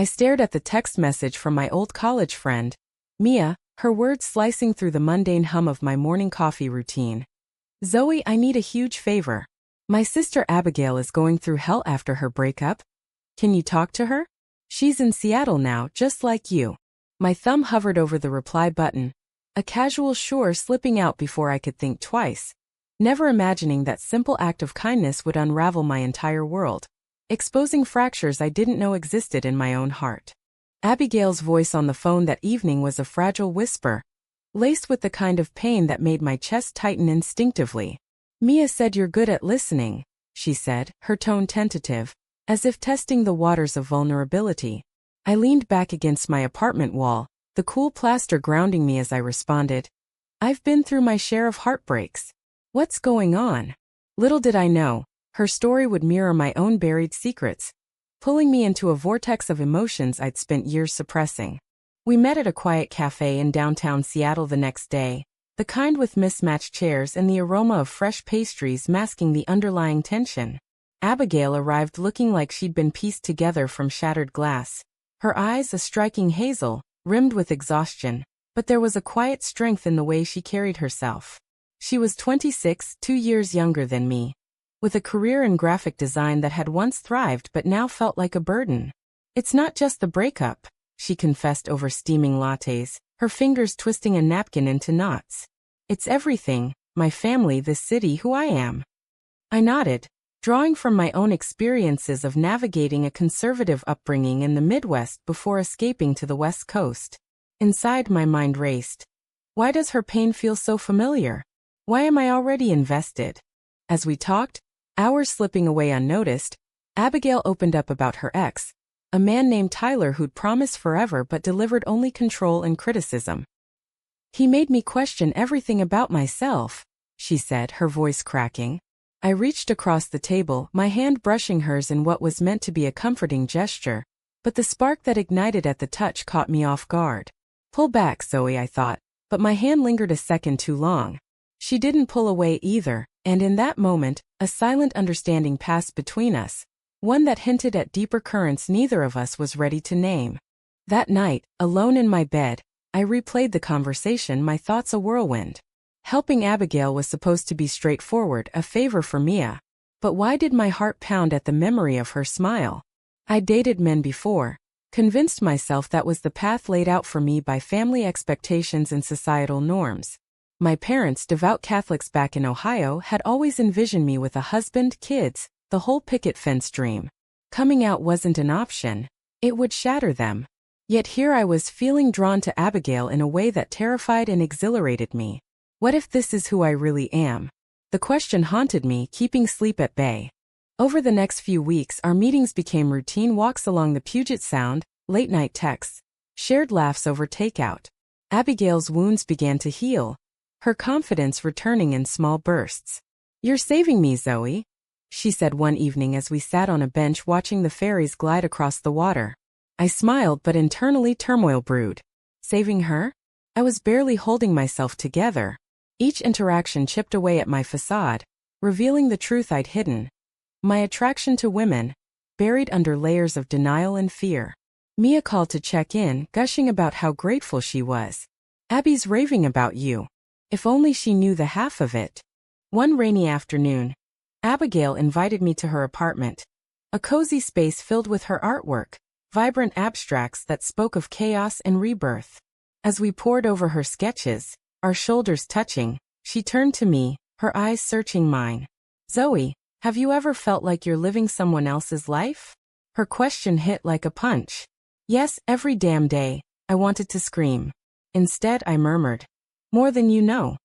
I stared at the text message from my old college friend, Mia, her words slicing through the mundane hum of my morning coffee routine. Zoe, I need a huge favor. My sister Abigail is going through hell after her breakup. Can you talk to her? She's in Seattle now, just like you. My thumb hovered over the reply button, a casual sure slipping out before I could think twice, never imagining that simple act of kindness would unravel my entire world, exposing fractures I didn't know existed in my own heart. Abigail's voice on the phone that evening was a fragile whisper, laced with the kind of pain that made my chest tighten instinctively. Mia said you're good at listening, she said, her tone tentative, as if testing the waters of vulnerability. I leaned back against my apartment wall, the cool plaster grounding me as I responded. I've been through my share of heartbreaks. What's going on? Little did I know, her story would mirror my own buried secrets, pulling me into a vortex of emotions I'd spent years suppressing. We met at a quiet cafe in downtown Seattle the next day, the kind with mismatched chairs and the aroma of fresh pastries masking the underlying tension. Abigail arrived looking like she'd been pieced together from shattered glass, her eyes a striking hazel, rimmed with exhaustion, but there was a quiet strength in the way she carried herself. She was 26, 2 years younger than me, with a career in graphic design that had once thrived but now felt like a burden. It's not just the breakup, she confessed over steaming lattes, her fingers twisting a napkin into knots. It's everything, my family, this city, who I am. I nodded, drawing from my own experiences of navigating a conservative upbringing in the Midwest before escaping to the West Coast. Inside, my mind raced. Why does her pain feel so familiar? Why am I already invested? As we talked, hours slipping away unnoticed, Abigail opened up about her ex, a man named Tyler who'd promised forever but delivered only control and criticism. He made me question everything about myself, she said, her voice cracking. I reached across the table, my hand brushing hers in what was meant to be a comforting gesture, but the spark that ignited at the touch caught me off guard. Pull back, Zoe, I thought, but my hand lingered a second too long. She didn't pull away either, and in that moment, a silent understanding passed between us, one that hinted at deeper currents neither of us was ready to name. That night, alone in my bed, I replayed the conversation, my thoughts a whirlwind. Helping Abigail was supposed to be straightforward, a favor for Mia. But why did my heart pound at the memory of her smile? I'd dated men before, convinced myself that was the path laid out for me by family expectations and societal norms. My parents, devout Catholics back in Ohio, had always envisioned me with a husband, kids, the whole picket fence dream. Coming out wasn't an option. It would shatter them. Yet here I was feeling drawn to Abigail in a way that terrified and exhilarated me. What if this is who I really am? The question haunted me, keeping sleep at bay. Over the next few weeks, our meetings became routine walks along the Puget Sound, late-night texts, shared laughs over takeout. Abigail's wounds began to heal, her confidence returning in small bursts. You're saving me, Zoe, she said one evening as we sat on a bench watching the ferries glide across the water. I smiled, but internally turmoil brewed. Saving her? I was barely holding myself together. Each interaction chipped away at my facade, revealing the truth I'd hidden. My attraction to women, buried under layers of denial and fear. Mia called to check in, gushing about how grateful she was. Abby's raving about you. If only she knew the half of it. One rainy afternoon, Abigail invited me to her apartment, a cozy space filled with her artwork, vibrant abstracts that spoke of chaos and rebirth. As we pored over her sketches, our shoulders touching, she turned to me, her eyes searching mine. Zoe, have you ever felt like you're living someone else's life? Her question hit like a punch. Yes, every damn day, I wanted to scream. Instead, I murmured, more than you know.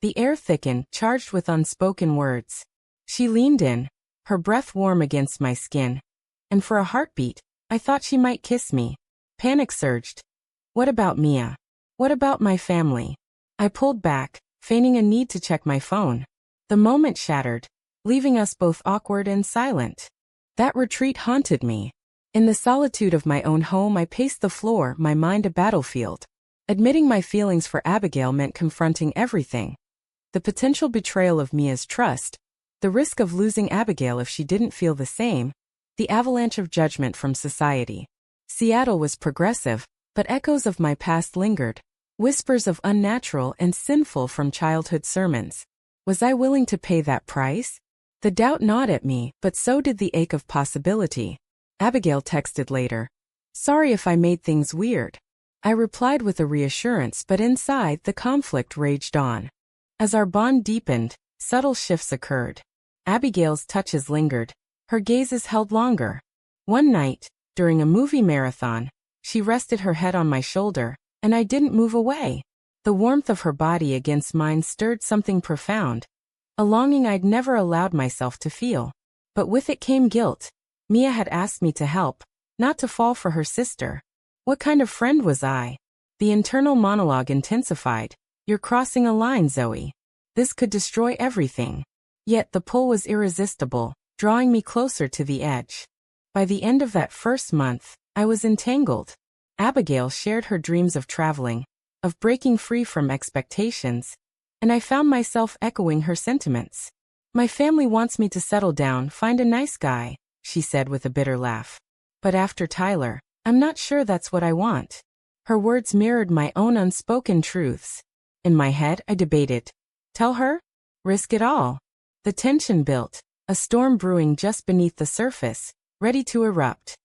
The air thickened, charged with unspoken words. She leaned in, her breath warm against my skin. And for a heartbeat, I thought she might kiss me. Panic surged. What about Mia? What about my family? I pulled back, feigning a need to check my phone. The moment shattered, leaving us both awkward and silent. That retreat haunted me. In the solitude of my own home, I paced the floor, my mind a battlefield. Admitting my feelings for Abigail meant confronting everything. The potential betrayal of Mia's trust, the risk of losing Abigail if she didn't feel the same, the avalanche of judgment from society. Seattle was progressive, but echoes of my past lingered. Whispers of unnatural and sinful from childhood sermons. Was I willing to pay that price? The doubt gnawed at me, but so did the ache of possibility. Abigail texted later. Sorry if I made things weird. I replied with a reassurance, but inside the conflict raged on. As our bond deepened, subtle shifts occurred. Abigail's touches lingered. Her gazes held longer. One night, during a movie marathon, she rested her head on my shoulder, and I didn't move away. The warmth of her body against mine stirred something profound, a longing I'd never allowed myself to feel. But with it came guilt. Mia had asked me to help, not to fall for her sister. What kind of friend was I? The internal monologue intensified. You're crossing a line, Zoe. This could destroy everything. Yet the pull was irresistible, drawing me closer to the edge. By the end of that first month, I was entangled. Abigail shared her dreams of traveling, of breaking free from expectations, and I found myself echoing her sentiments. My family wants me to settle down, find a nice guy, she said with a bitter laugh. But after Tyler, I'm not sure that's what I want. Her words mirrored my own unspoken truths. In my head, I debated. Tell her? Risk it all? The tension built, a storm brewing just beneath the surface, ready to erupt.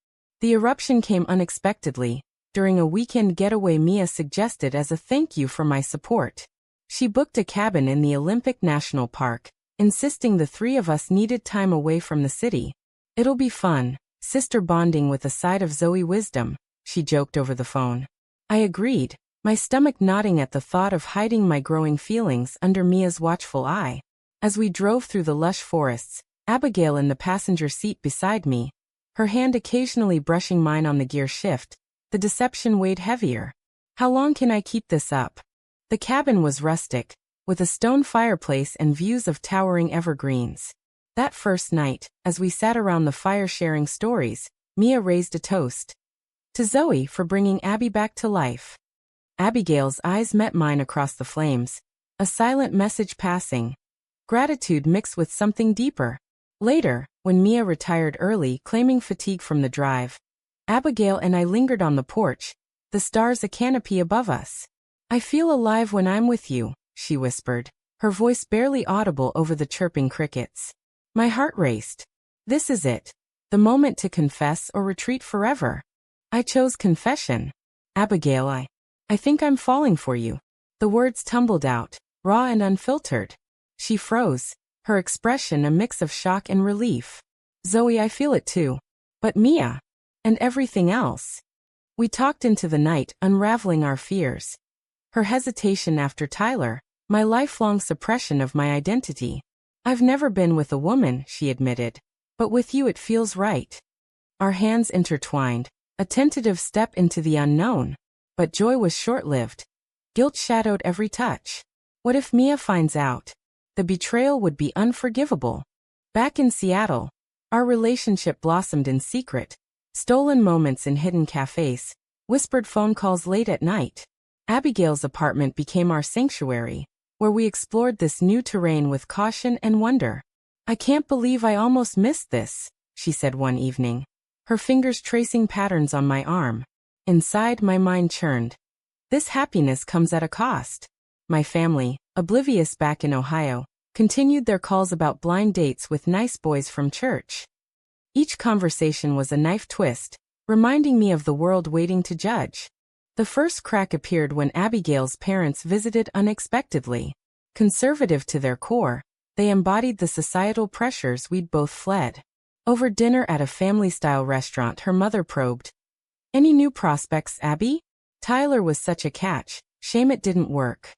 The eruption came unexpectedly, during a weekend getaway Mia suggested as a thank you for my support. She booked a cabin in the Olympic National Park, insisting the three of us needed time away from the city. It'll be fun, sister bonding with a side of Zoe wisdom, she joked over the phone. I agreed, my stomach nodding at the thought of hiding my growing feelings under Mia's watchful eye. As we drove through the lush forests, Abigail in the passenger seat beside me, her hand occasionally brushing mine on the gear shift, the deception weighed heavier. How long can I keep this up? The cabin was rustic, with a stone fireplace and views of towering evergreens. That first night, as we sat around the fire sharing stories, Mia raised a toast. To Zoe for bringing Abby back to life. Abigail's eyes met mine across the flames, a silent message passing. Gratitude mixed with something deeper. Later, when Mia retired early, claiming fatigue from the drive, Abigail and I lingered on the porch, the stars a canopy above us. I feel alive when I'm with you, she whispered, her voice barely audible over the chirping crickets. My heart raced. This is it. The moment to confess or retreat forever. I chose confession. Abigail, I think I'm falling for you. The words tumbled out, raw and unfiltered. She froze, her expression a mix of shock and relief. Zoe, I feel it too. But Mia. And everything else. We talked into the night, unraveling our fears. Her hesitation after Tyler, my lifelong suppression of my identity. I've never been with a woman, she admitted. But with you it feels right. Our hands intertwined, a tentative step into the unknown. But joy was short-lived. Guilt shadowed every touch. What if Mia finds out? The betrayal would be unforgivable. Back in Seattle, our relationship blossomed in secret. Stolen moments in hidden cafes, whispered phone calls late at night. Abigail's apartment became our sanctuary, where we explored this new terrain with caution and wonder. I can't believe I almost missed this, she said one evening, her fingers tracing patterns on my arm. Inside, my mind churned. This happiness comes at a cost. My family, oblivious back in Ohio, continued their calls about blind dates with nice boys from church. Each conversation was a knife twist, reminding me of the world waiting to judge. The first crack appeared when Abigail's parents visited unexpectedly. Conservative to their core, they embodied the societal pressures we'd both fled. Over dinner at a family-style restaurant, her mother probed. Any new prospects, Abby? Tyler was such a catch, shame it didn't work.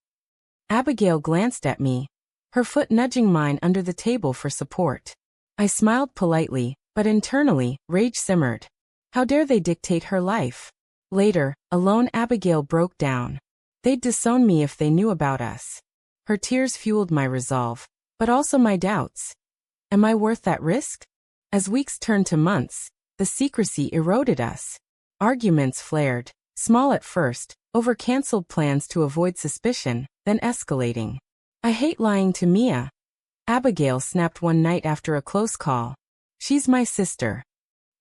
Abigail glanced at me, her foot nudging mine under the table for support. I smiled politely, but internally, rage simmered. How dare they dictate her life? Later, alone, Abigail broke down. They'd disown me if they knew about us. Her tears fueled my resolve, but also my doubts. Am I worth that risk? As weeks turned to months, the secrecy eroded us. Arguments flared, small at first, over canceled plans to avoid suspicion, then escalating. I hate lying to Mia. Abigail snapped one night after a close call. She's my sister.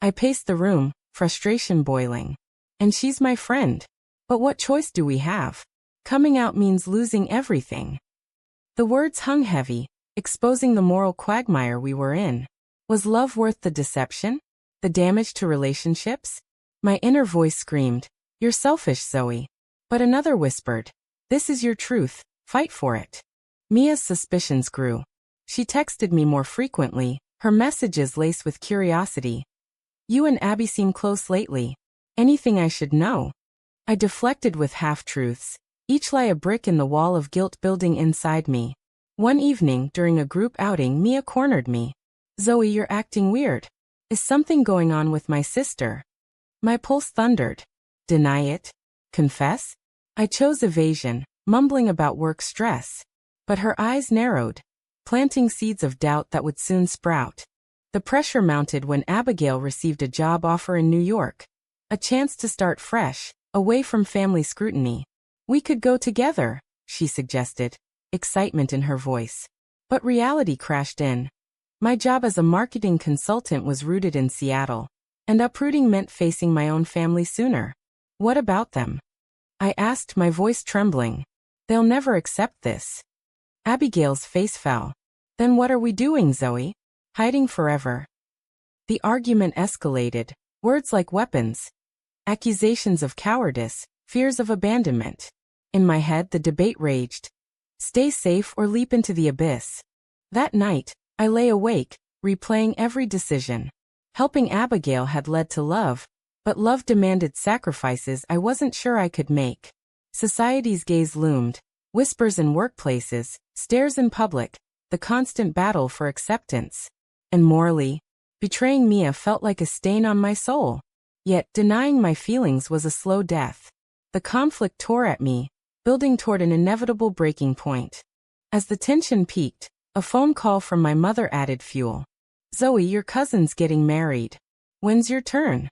I paced the room, frustration boiling. And she's my friend. But what choice do we have? Coming out means losing everything. The words hung heavy, exposing the moral quagmire we were in. Was love worth the deception? The damage to relationships? My inner voice screamed, "You're selfish, Zoe." But another whispered, "This is your truth, fight for it." Mia's suspicions grew. She texted me more frequently, her messages laced with curiosity. "You and Abby seem close lately. Anything I should know?" I deflected with half-truths, each lie a brick in the wall of guilt building inside me. One evening, during a group outing, Mia cornered me. "Zoe, you're acting weird. Is something going on with my sister?" My pulse thundered. Deny it? Confess? I chose evasion, mumbling about work stress. But her eyes narrowed, planting seeds of doubt that would soon sprout. The pressure mounted when Abigail received a job offer in New York. A chance to start fresh, away from family scrutiny. "We could go together," she suggested, excitement in her voice. But reality crashed in. My job as a marketing consultant was rooted in Seattle, and uprooting meant facing my own family sooner. "What about them?" I asked, my voice trembling. "They'll never accept this." Abigail's face fell. "Then what are we doing, Zoe? Hiding forever?" The argument escalated, words like weapons. Accusations of cowardice, fears of abandonment. In my head the debate raged. Stay safe or leap into the abyss. That night, I lay awake, replaying every decision. Helping Abigail had led to love, but love demanded sacrifices I wasn't sure I could make. Society's gaze loomed, whispers in workplaces, stares in public, the constant battle for acceptance. And morally, betraying Mia felt like a stain on my soul. Yet, denying my feelings was a slow death. The conflict tore at me, building toward an inevitable breaking point. As the tension peaked, a phone call from my mother added fuel. "Zoe, your cousin's getting married. When's your turn?"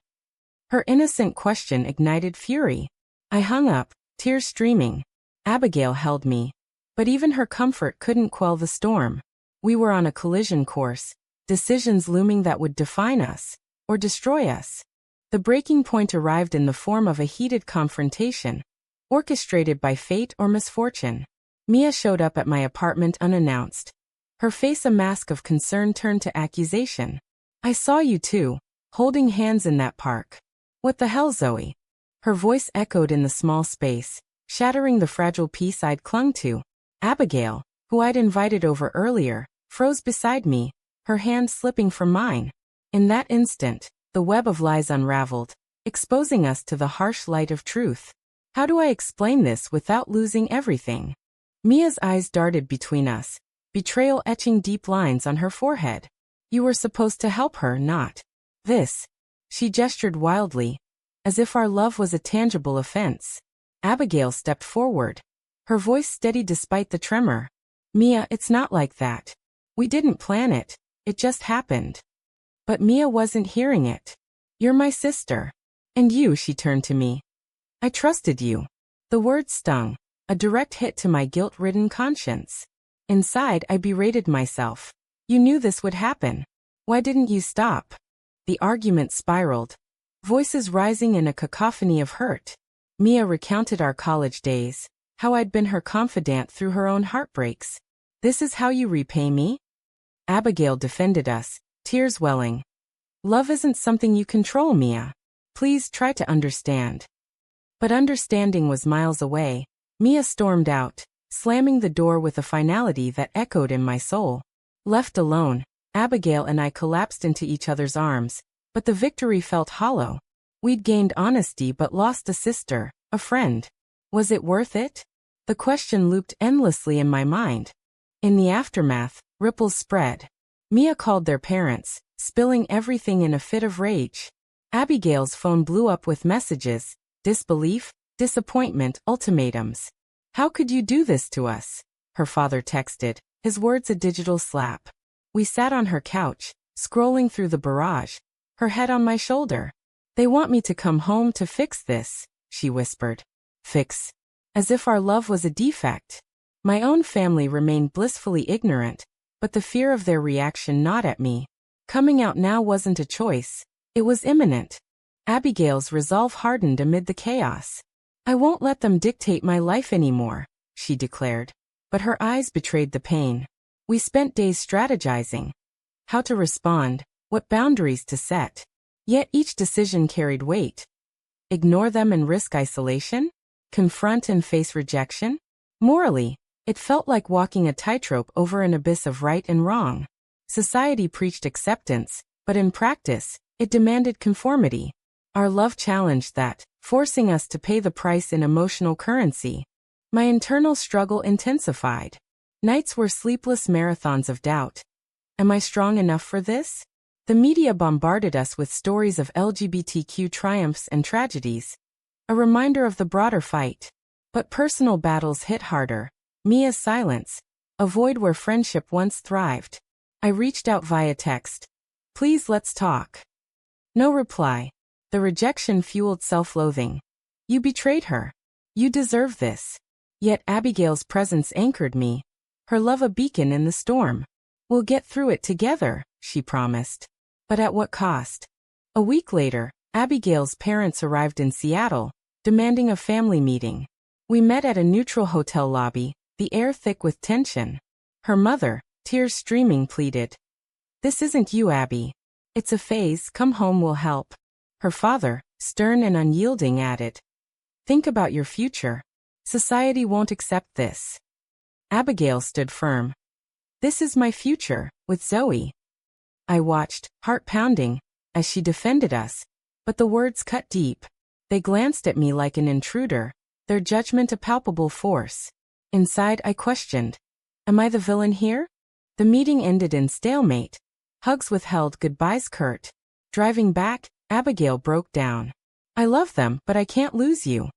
Her innocent question ignited fury. I hung up, tears streaming. Abigail held me. But even her comfort couldn't quell the storm. We were on a collision course, decisions looming that would define us, or destroy us. The breaking point arrived in the form of a heated confrontation, orchestrated by fate or misfortune. Mia showed up at my apartment unannounced. Her face a mask of concern turned to accusation. "I saw you two, holding hands in that park." "What the hell, Zoe?" Her voice echoed in the small space, shattering the fragile peace I'd clung to. Abigail, who I'd invited over earlier, froze beside me, her hand slipping from mine. In that instant, the web of lies unraveled, exposing us to the harsh light of truth. How do I explain this without losing everything? Mia's eyes darted between us, betrayal etching deep lines on her forehead. "You were supposed to help her, not this." She gestured wildly, as if our love was a tangible offense. Abigail stepped forward, her voice steady despite the tremor. "Mia, it's not like that. We didn't plan it, it just happened." But Mia wasn't hearing it. "You're my sister. And you," she turned to me. "I trusted you." The word stung, a direct hit to my guilt-ridden conscience. Inside, I berated myself. "You knew this would happen. Why didn't you stop?" The argument spiraled, voices rising in a cacophony of hurt. Mia recounted our college days, how I'd been her confidant through her own heartbreaks. "This is how you repay me?" Abigail defended us, tears welling. "Love isn't something you control, Mia. Please try to understand." But understanding was miles away. Mia stormed out, slamming the door with a finality that echoed in my soul. Left alone, Abigail and I collapsed into each other's arms, but the victory felt hollow. We'd gained honesty but lost a sister, a friend. Was it worth it? The question looped endlessly in my mind. In the aftermath, ripples spread. Mia called their parents, spilling everything in a fit of rage. Abigail's phone blew up with messages, disbelief, disappointment, ultimatums. "How could you do this to us?" her father texted, his words a digital slap. We sat on her couch, scrolling through the barrage, her head on my shoulder. "They want me to come home to fix this," she whispered. Fix. As if our love was a defect. My own family remained blissfully ignorant, but the fear of their reaction gnawed at me. Coming out now wasn't a choice. It was imminent. Abigail's resolve hardened amid the chaos. "I won't let them dictate my life anymore," she declared. But her eyes betrayed the pain. We spent days strategizing. How to respond, what boundaries to set. Yet each decision carried weight. Ignore them and risk isolation? Confront and face rejection? Morally, it felt like walking a tightrope over an abyss of right and wrong. Society preached acceptance, but in practice, it demanded conformity. Our love challenged that, forcing us to pay the price in emotional currency. My internal struggle intensified. Nights were sleepless marathons of doubt. Am I strong enough for this? The media bombarded us with stories of LGBTQ triumphs and tragedies. A reminder of the broader fight. But personal battles hit harder. Mia's silence. A void where friendship once thrived. I reached out via text. "Please, let's talk." No reply. The rejection fueled self-loathing. You betrayed her. You deserve this. Yet Abigail's presence anchored me. Her love a beacon in the storm. "We'll get through it together," she promised. But at what cost? A week later, Abigail's parents arrived in Seattle, demanding a family meeting. We met at a neutral hotel lobby, the air thick with tension. Her mother, tears streaming, pleaded. "This isn't you, Abby. It's a phase, come home will help." Her father, stern and unyielding, added, "Think about your future. Society won't accept this." Abigail stood firm. "This is my future, with Zoe." I watched, heart pounding, as she defended us, but the words cut deep. They glanced at me like an intruder, their judgment a palpable force. Inside I questioned, am I the villain here? The meeting ended in stalemate. Hugs withheld, goodbyes curt. Driving back, Abigail broke down. "I love them, but I can't lose you."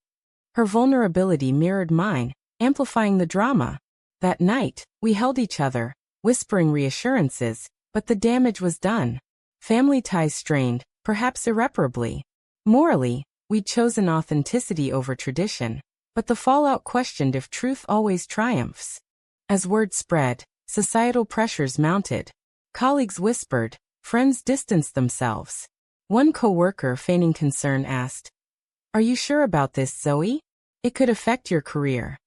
Her vulnerability mirrored mine, amplifying the drama. That night, we held each other, whispering reassurances, but the damage was done. Family ties strained, perhaps irreparably. Morally, we'd chosen authenticity over tradition, but the fallout questioned if truth always triumphs. As word spread, societal pressures mounted. Colleagues whispered, friends distanced themselves. One coworker, feigning concern, asked, "Are you sure about this, Zoe? It could affect your career."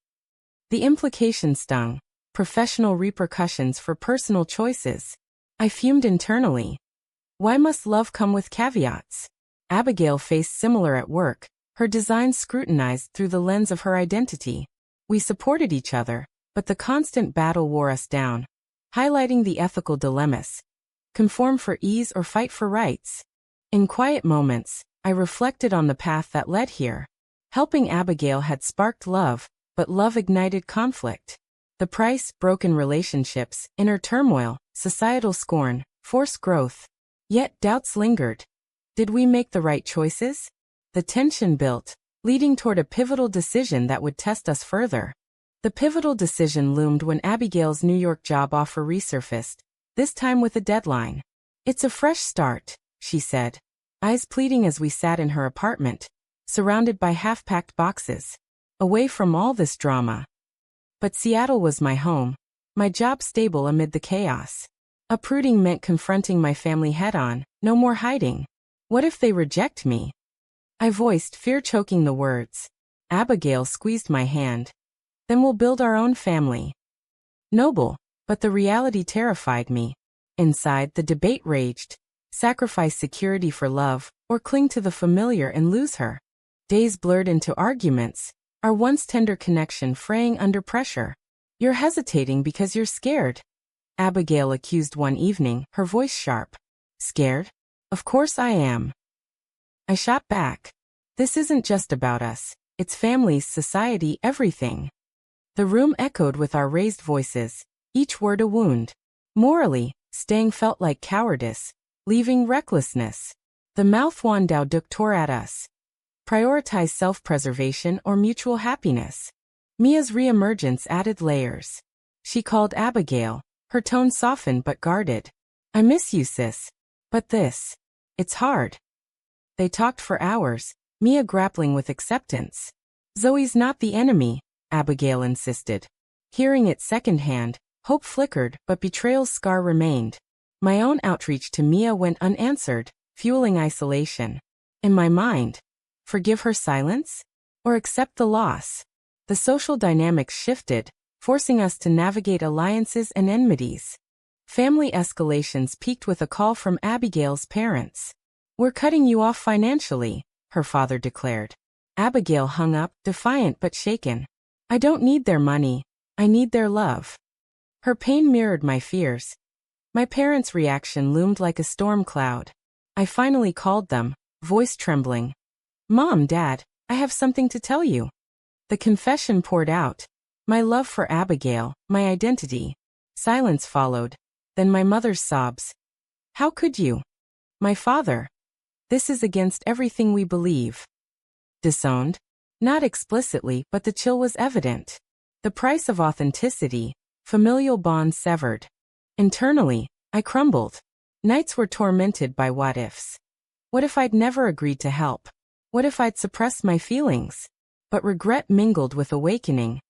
The implication stung. Professional repercussions for personal choices. I fumed internally. Why must love come with caveats? Abigail faced similar at work, her designs scrutinized through the lens of her identity. We supported each other, but the constant battle wore us down, highlighting the ethical dilemmas. Conform for ease or fight for rights? In quiet moments, I reflected on the path that led here. Helping Abigail had sparked love, but love ignited conflict. The price, broken relationships, inner turmoil, societal scorn, forced growth. Yet doubts lingered. Did we make the right choices? The tension built, leading toward a pivotal decision that would test us further. The pivotal decision loomed when Abigail's New York job offer resurfaced, this time with a deadline. "It's a fresh start," she said, eyes pleading as we sat in her apartment, surrounded by half-packed boxes. Away from all this drama. But Seattle was my home, my job stable amid the chaos. Uprooting meant confronting my family head-on, no more hiding. What if they reject me? I voiced, fear choking the words. Abigail squeezed my hand. "Then we'll build our own family." Noble, but the reality terrified me. Inside, the debate raged. Sacrifice security for love, or cling to the familiar and lose her. Days blurred into arguments, our once tender connection fraying under pressure. "You're hesitating because you're scared," Abigail accused one evening, her voice sharp. "Scared? Of course I am." I shot back. "This isn't just about us. It's families, society, everything." The room echoed with our raised voices, each word a wound. Morally, staying felt like cowardice, leaving recklessness. The mouth-wandao Duk tore at us. Prioritize self-preservation or mutual happiness. Mia's reemergence added layers. She called Abigail, her tone softened but guarded. "I miss you, sis. But this. It's hard." They talked for hours, Mia grappling with acceptance. "Zoe's not the enemy," Abigail insisted. Hearing it secondhand, hope flickered, but betrayal's scar remained. My own outreach to Mia went unanswered, fueling isolation. In my mind, forgive her silence? Or accept the loss? The social dynamics shifted, forcing us to navigate alliances and enmities. Family escalations peaked with a call from Abigail's parents. "We're cutting you off financially," her father declared. Abigail hung up, defiant but shaken. "I don't need their money. I need their love." Her pain mirrored my fears. My parents' reaction loomed like a storm cloud. I finally called them, voice trembling. "Mom, Dad, I have something to tell you." The confession poured out. My love for Abigail, my identity. Silence followed. Then my mother's sobs. "How could you?" My father. "This is against everything we believe." Disowned? Not explicitly, but the chill was evident. The price of authenticity, familial bonds severed. Internally, I crumbled. Nights were tormented by what-ifs. What if I'd never agreed to help? What if I'd suppressed my feelings? But regret mingled with awakening.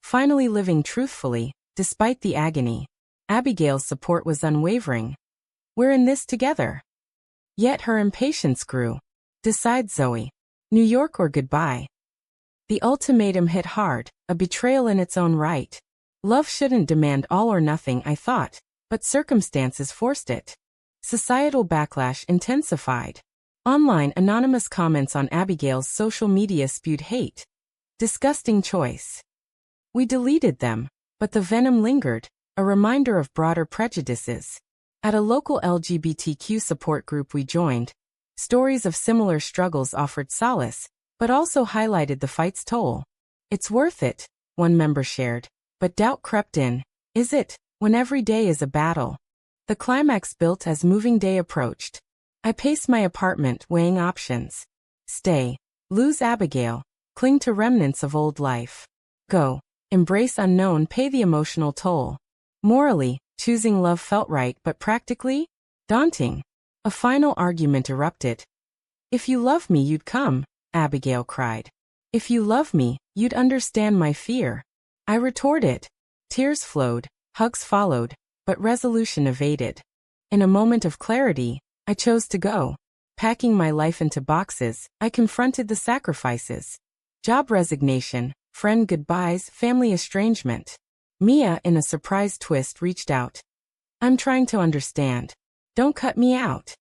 Finally living truthfully, despite the agony. Abigail's support was unwavering. "We're in this together." Yet her impatience grew. "Decide, Zoe. New York or goodbye." The ultimatum hit hard, a betrayal in its own right. Love shouldn't demand all or nothing, I thought, but circumstances forced it. Societal backlash intensified. Online anonymous comments on Abigail's social media spewed hate. Disgusting choice. We deleted them, but the venom lingered, a reminder of broader prejudices. At a local LGBTQ support group we joined, stories of similar struggles offered solace, but also highlighted the fight's toll. "It's worth it," one member shared, but doubt crept in. Is it, when every day is a battle? The climax built as moving day approached. I paced my apartment, weighing options. Stay, lose Abigail, cling to remnants of old life. Go, embrace unknown, pay the emotional toll. Morally, choosing love felt right, but practically? Daunting. A final argument erupted. "If you love me, you'd come," Abigail cried. "If you love me, you'd understand my fear." I retorted. Tears flowed, hugs followed, but resolution evaded. In a moment of clarity, I chose to go. Packing my life into boxes, I confronted the sacrifices. Job resignation, friend goodbyes, family estrangement. Mia, in a surprise twist, reached out. "I'm trying to understand. Don't cut me out."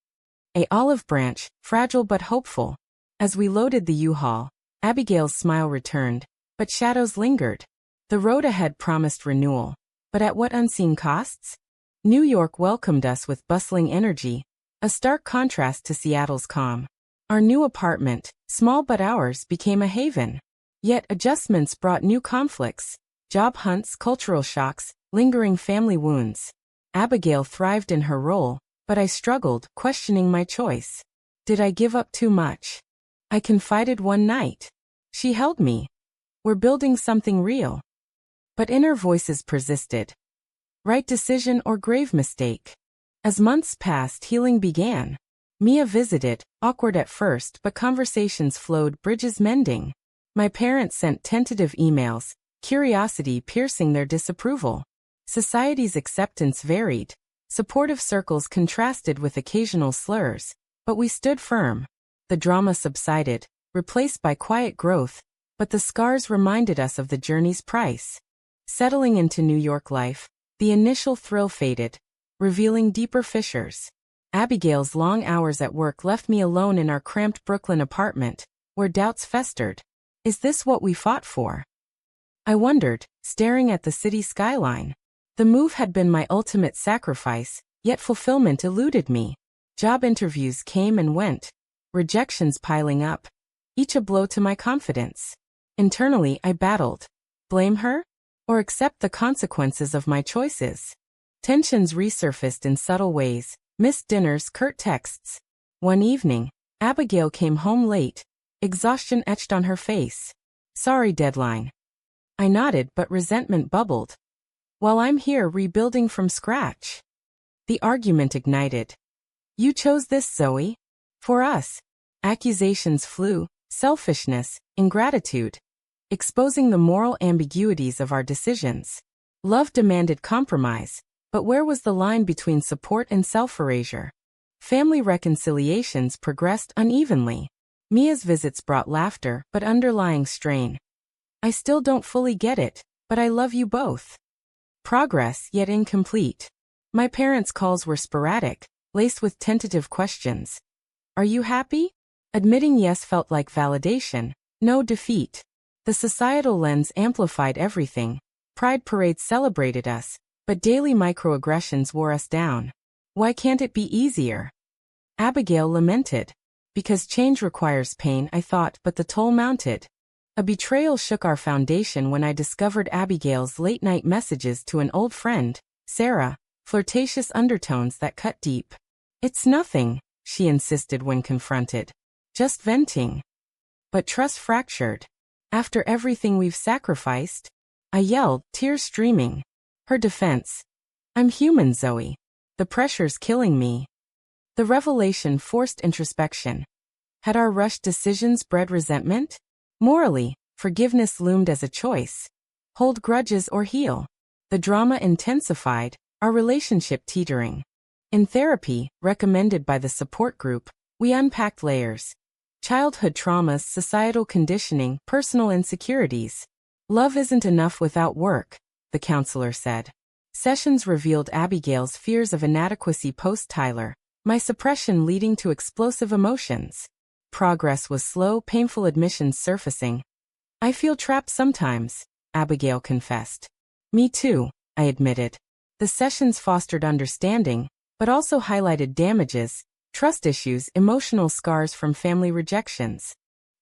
A olive branch, fragile but hopeful. As we loaded the U-Haul, Abigail's smile returned, but shadows lingered. The road ahead promised renewal, but at what unseen costs? New York welcomed us with bustling energy, a stark contrast to Seattle's calm. Our new apartment, small but ours, became a haven. Yet adjustments brought new conflicts. Job hunts, cultural shocks, lingering family wounds. Abigail thrived in her role, but I struggled, questioning my choice. Did I give up too much? I confided one night. She held me. "We're building something real." But inner voices persisted. Right decision or grave mistake? As months passed, healing began. Mia visited, awkward at first, but conversations flowed, bridges mending. My parents sent tentative emails, curiosity piercing their disapproval. Society's acceptance varied. Supportive circles contrasted with occasional slurs, but we stood firm. The drama subsided, replaced by quiet growth, but the scars reminded us of the journey's price. Settling into New York life, the initial thrill faded, revealing deeper fissures. Abigail's long hours at work left me alone in our cramped Brooklyn apartment, where doubts festered. Is this what we fought for? I wondered, staring at the city skyline. The move had been my ultimate sacrifice, yet fulfillment eluded me. Job interviews came and went, rejections piling up, each a blow to my confidence. Internally, I battled. Blame her? Or accept the consequences of my choices? Tensions resurfaced in subtle ways, missed dinners, curt texts. One evening, Abigail came home late, exhaustion etched on her face. "Sorry, deadline." I nodded, but resentment bubbled. "While I'm here rebuilding from scratch." The argument ignited. "You chose this, Zoe. For us." Accusations flew, selfishness, ingratitude, exposing the moral ambiguities of our decisions. Love demanded compromise, but where was the line between support and self-erasure? Family reconciliations progressed unevenly. Mia's visits brought laughter, but underlying strain. I still don't fully get it, but I love you both. Progress, yet incomplete. My parents' calls were sporadic, laced with tentative questions. Are you happy? Admitting yes felt like validation, no defeat. The societal lens amplified everything. Pride parades celebrated us, but daily microaggressions wore us down. Why can't it be easier? Abigail lamented. Because change requires pain, I thought, but the toll mounted. A betrayal shook our foundation when I discovered Abigail's late-night messages to an old friend, Sarah, flirtatious undertones that cut deep. It's nothing, she insisted when confronted. Just venting. But trust fractured. After everything we've sacrificed? I yelled, tears streaming. Her defense. I'm human, Zoe. The pressure's killing me. The revelation forced introspection. Had our rushed decisions bred resentment? Morally, forgiveness loomed as a choice. Hold grudges or heal. The drama intensified, our relationship teetering. In therapy, recommended by the support group, we unpacked layers. Childhood traumas, societal conditioning, personal insecurities. Love isn't enough without work, the counselor said. Sessions revealed Abigail's fears of inadequacy post-Tyler, my suppression leading to explosive emotions. Progress was slow, painful admissions surfacing. I feel trapped sometimes, Abigail confessed. Me too, I admitted. The sessions fostered understanding, but also highlighted damages, trust issues, emotional scars from family rejections.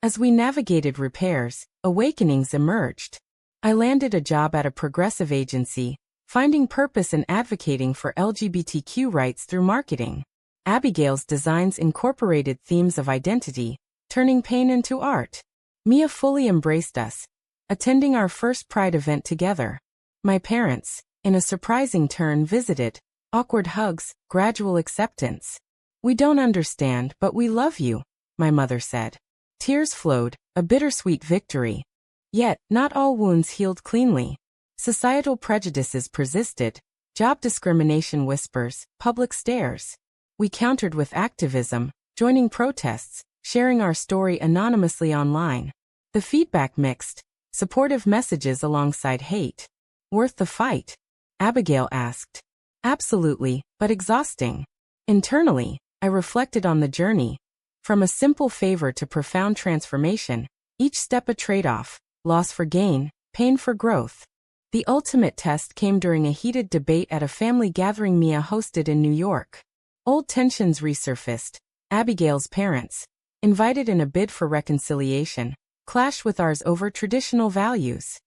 As we navigated repairs, awakenings emerged. I landed a job at a progressive agency, finding purpose in advocating for LGBTQ rights through marketing. Abigail's designs incorporated themes of identity, turning pain into art. Mia fully embraced us, attending our first Pride event together. My parents, in a surprising turn, visited. Awkward hugs, gradual acceptance. We don't understand, but we love you, my mother said. Tears flowed, a bittersweet victory. Yet, not all wounds healed cleanly. Societal prejudices persisted, job discrimination whispers, public stares. We countered with activism, joining protests, sharing our story anonymously online. The feedback mixed, supportive messages alongside hate. Worth the fight? Abigail asked. Absolutely, but exhausting. Internally, I reflected on the journey. From a simple favor to profound transformation, each step a trade-off, loss for gain, pain for growth. The ultimate test came during a heated debate at a family gathering Mia hosted in New York. Old tensions resurfaced. Abigail's parents, invited in a bid for reconciliation, clashed with ours over traditional values.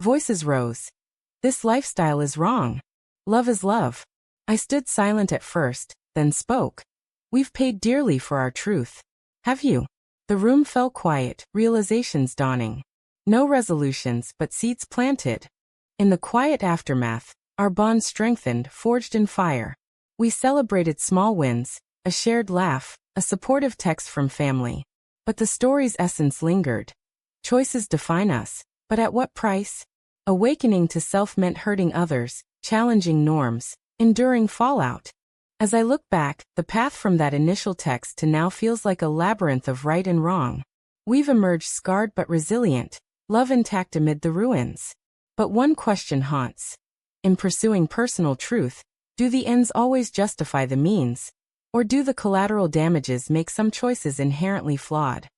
Voices rose. This lifestyle is wrong. Love is love. I stood silent at first, then spoke. We've paid dearly for our truth. Have you? The room fell quiet, realizations dawning. No resolutions, but seeds planted. In the quiet aftermath, our bond strengthened, forged in fire. We celebrated small wins, a shared laugh, a supportive text from family. But the story's essence lingered. Choices define us, but at what price? Awakening to self meant hurting others, challenging norms, enduring fallout. As I look back, the path from that initial text to now feels like a labyrinth of right and wrong. We've emerged scarred but resilient, love intact amid the ruins. But one question haunts. In pursuing personal truth, do the ends always justify the means? Or do the collateral damages make some choices inherently flawed?